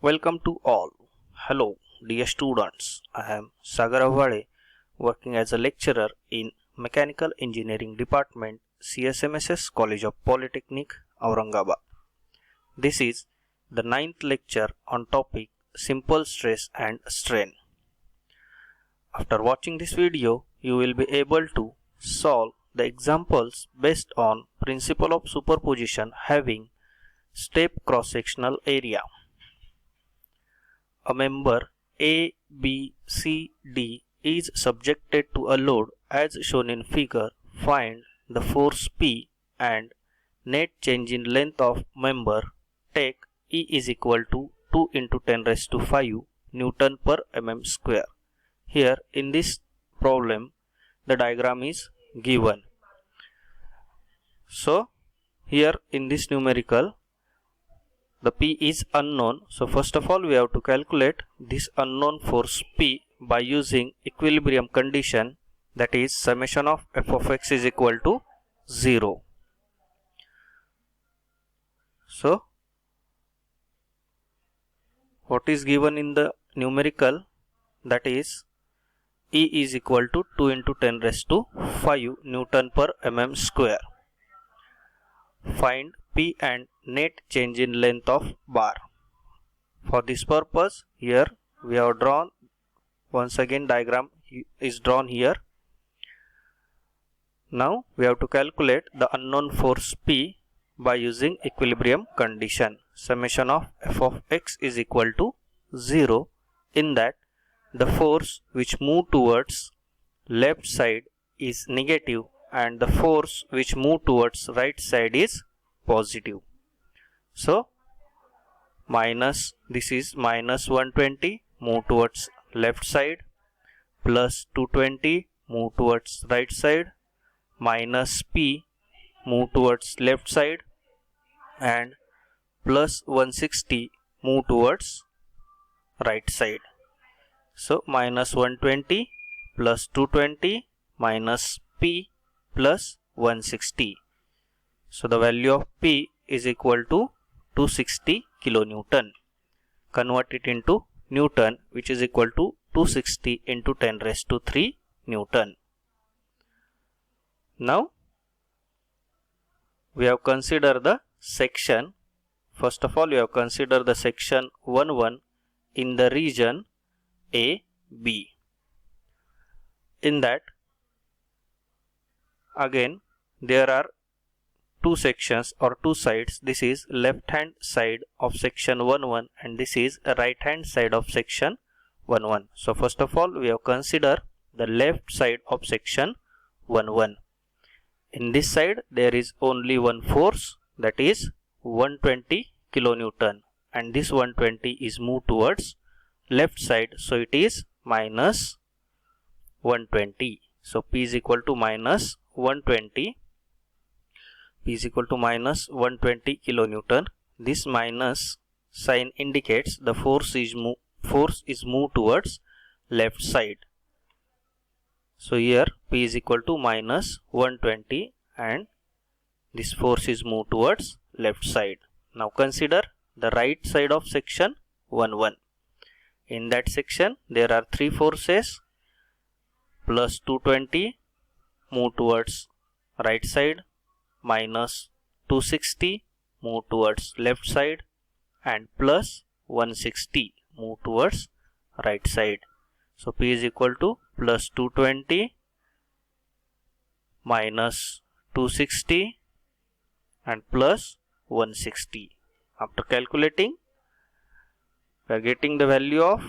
Welcome to all. Hello, dear students. I am Sagar Avade, working as a lecturer in Mechanical Engineering Department, CSMSS College of Polytechnic, Aurangabad. This is the ninth lecture on topic Simple Stress and Strain. After watching this video, you will be able to solve the examples based on principle of superposition having step cross-sectional area. A member A, B, C, D is subjected to a load as shown in figure. Find the force P and net change in length of member. Take E is equal to 2 into 10 raised to 5 Newton per mm square. Here in this problem the diagram is given. So here in this numerical the P is unknown, so first of all we have to calculate this unknown force P by using equilibrium condition, that is summation of f of x is equal to 0. So what is given in the numerical, that is E is equal to 2 into 10 raised to 5 Newton per mm square. Find P and net change in length of bar. For this purpose, here we have drawn, once again diagram is drawn here. Now we have to calculate the unknown force P by using equilibrium condition. Summation of f of x is equal to 0, in that the force which move towards left side is negative and the force which move towards right side is positive. So minus, this is minus 120 move towards left side, plus 220 move towards right side, minus P move towards left side, and plus 160 move towards right side. So minus 120 plus 220 minus P plus 160. So the value of P is equal to 260 kilonewton. Convert it into Newton, which is equal to 260 into 10 raised to 3 Newton. Now we have considered the section. First of all, we have considered the section 1-1 in the region A, B. In that, again there are two sections or two sides. This is left hand side of section 1-1 and this is right hand side of section 1-1. So first of all we have considered the left side of section 1-1. In this side there is only one force, that is 120 kilonewton, and this 120 is moved towards left side, so it is minus 120. So P is equal to minus 120. P is equal to minus 120 kilonewton. This minus sign indicates the force is moved towards left side. So here P is equal to minus 120 and this force is moved towards left side. Now consider the right side of section 1-1. In that section there are three forces. Plus 220 move towards right side, minus 260 move towards left side, and plus 160 move towards right side. So P is equal to plus 220 minus 260 and plus 160. After calculating, we are getting the value of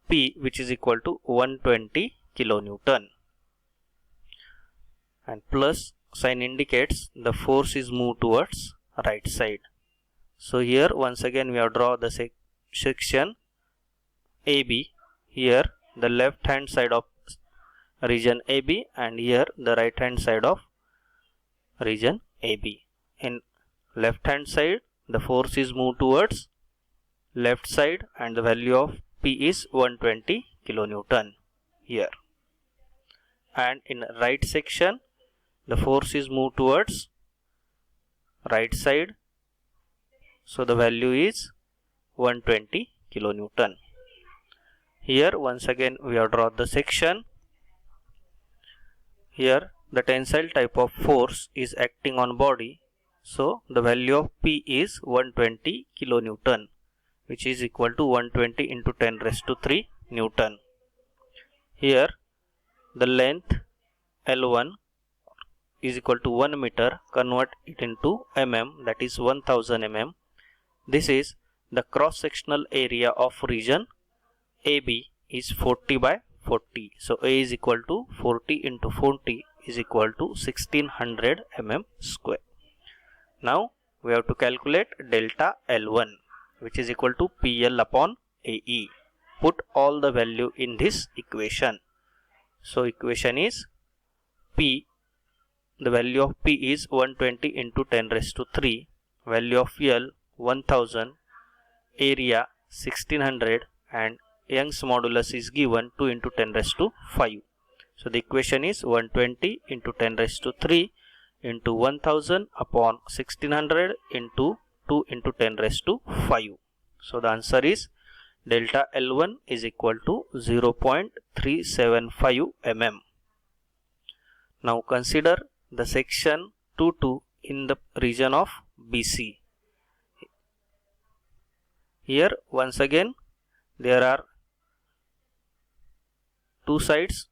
P, which is equal to 120 kilonewton, and plus sign indicates the force is moved towards right side. So here once again we have drawn the section AB. Here the left hand side of region AB and here the right hand side of region AB. In left hand side the force is moved towards left side and the value of P is 120 kilonewton here. And in right section the force is moved towards right side, so the value is 120 kilonewton. Here once again we have drawn the section. Here the tensile type of force is acting on body, so the value of P is 120 kilonewton, which is equal to 120 into 10 raised to 3 Newton. Here the length L1 is equal to 1 meter, convert it into mm, that is 1000 mm. This is the cross sectional area of region AB is 40 by 40. So A is equal to 40 into 40 is equal to 1600 mm square. Now we have to calculate delta L1, which is equal to PL upon AE. Put all the value in this equation. So equation is P, the value of P is 120 into 10 raised to 3, value of L 1000, area 1600, and Young's modulus is given 2 into 10 raised to 5. So the equation is 120 into 10 raised to 3 into 1000 upon 1600 into 2 into 10 raised to 5. So the answer is delta L1 is equal to 0.375 mm. Now consider the section 2 in the region of BC. Here once again there are two sides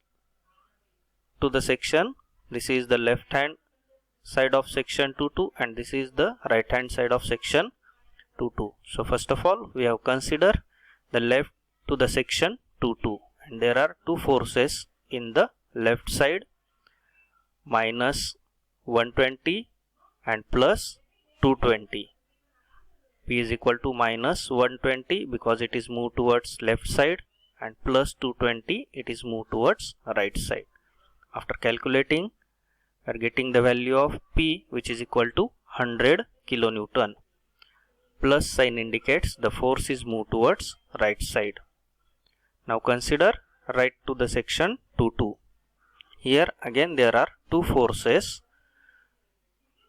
to the section. This is the left hand side of section 2 and this is the right hand side of section 2. So first of all we have considered the left to the section 2 and there are two forces in the left side, minus 120 and plus 220. P is equal to minus 120 because it is moved towards left side, and plus 220 it is moved towards right side. After calculating we are getting the value of P, which is equal to 100 kilonewton. Plus sign indicates the force is moved towards right side. Now consider right to the section 2. Here again there are two forces.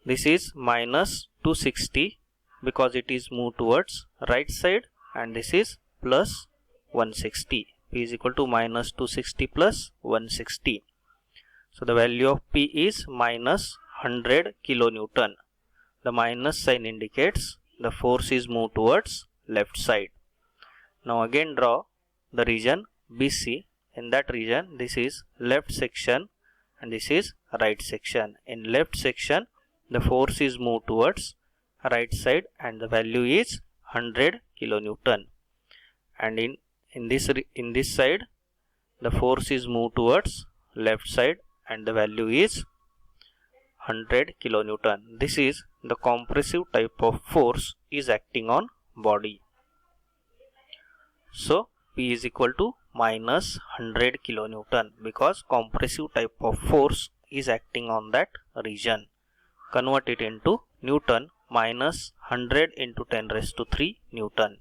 This is minus 260 because it is moved towards right side, and this is plus 160. P is equal to minus 260 plus 160. So the value of P is minus 100 kilonewton. The minus sign indicates the force is moved towards left side. Now again draw the region BC. In that region this is left section and this is right section. In left section the force is moved towards right side and the value is 100 kilonewton. And in this side the force is moved towards left side and the value is 100 kilonewton. This is the compressive type of force is acting on body. So P is equal to minus 100 kilonewton because compressive type of force is acting on that region. Convert it into Newton. Minus 100 into 10 raised to 3 Newton.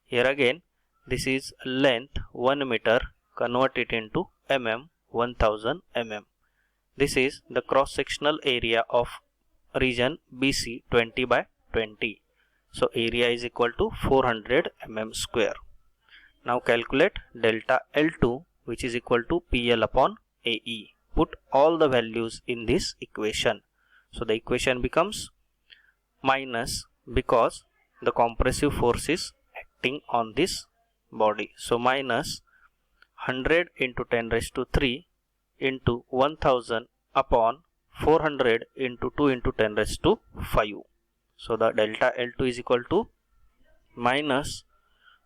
Here again this is length 1 meter, convert it into mm, 1000 mm. This is the cross sectional area of region BC 20 by 20. So area is equal to 400 mm square. Now calculate delta L2, which is equal to PL upon AE. Put all the values in this equation. So the equation becomes minus because the compressive force is acting on this body. So minus 100 into 10 raised to 3 into 1000 upon 400 into 2 into 10 raised to 5. So the delta L2 is equal to minus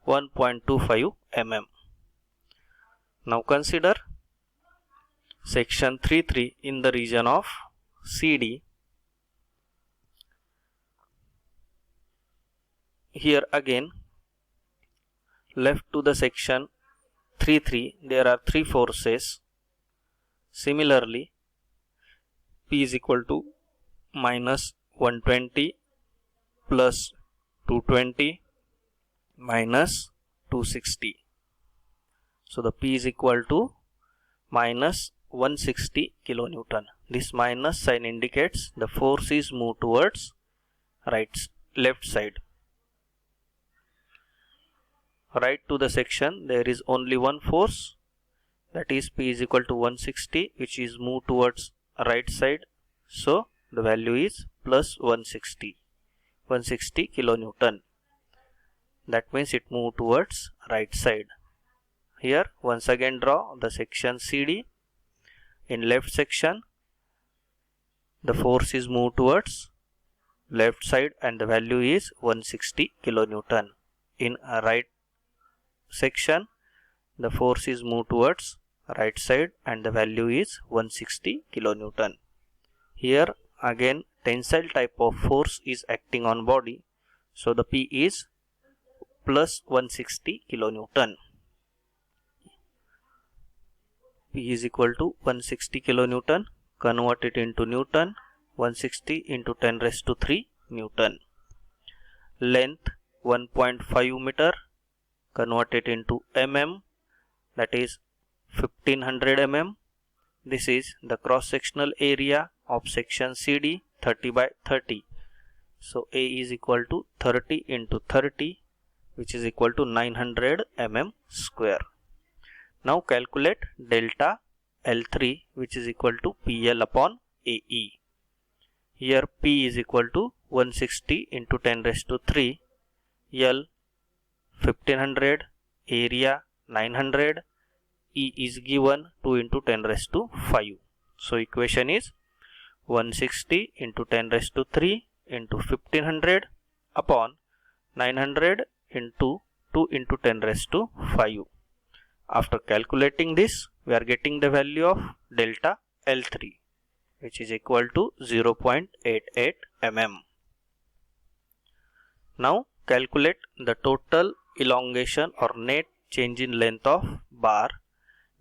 1.25 mm. Now consider section 3 in the region of CD. Here again left to the section 3 there are three forces. Similarly P is equal to minus 120 plus 220 minus 260. So the P is equal to minus 160 kilonewton. This minus sign indicates the force is moved towards left side. right to the section there is only one force, that is P is equal to 160, which is moved towards right side. So the value is plus 160 kilonewton. That means it moved towards right side. Here once again draw the section CD. In left section the force is moved towards left side and the value is 160 kilonewton. In a right section the force is moved towards right side and the value is 160 kilonewton. Here again tensile type of force is acting on body, so the P is plus 160 kilonewton. P is equal to 160 kilonewton, convert it into Newton, 160 into 10 raised to 3 Newton. Length 1.5 meter, convert it into mm, that is 1500 mm. This is the cross sectional area of section CD, 30 by 30. So A is equal to 30 into 30, which is equal to 900 mm square. Now calculate delta L3, which is equal to PL upon AE. Here P is equal to 160 into 10 raised to 3, L 1500, area 900, E is given 2 into 10 raised to 5. So equation is 160 into 10 raised to 3 into 1500 upon 900 into 2 into 10 raised to 5. After calculating this, we are getting the value of delta L3, which is equal to 0.88 mm. Now calculate the total elongation or net change in length of bar.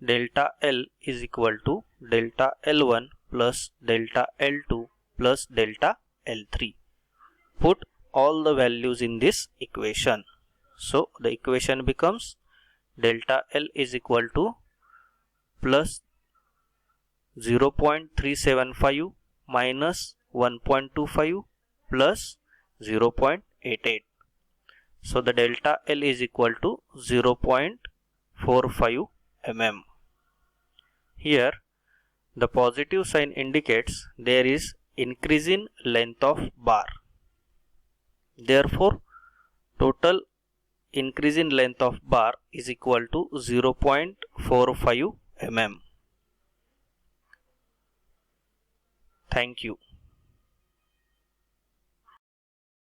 Delta L is equal to delta L1 plus delta L2 plus delta L3. Put all the values in this equation. So the equation becomes delta L is equal to plus 0.375 minus 1.25 plus 0.88. So the delta L is equal to 0.45 mm. Here the positive sign indicates there is increase in length of bar. Therefore total increase in length of bar is equal to 0.45 mm. Thank you.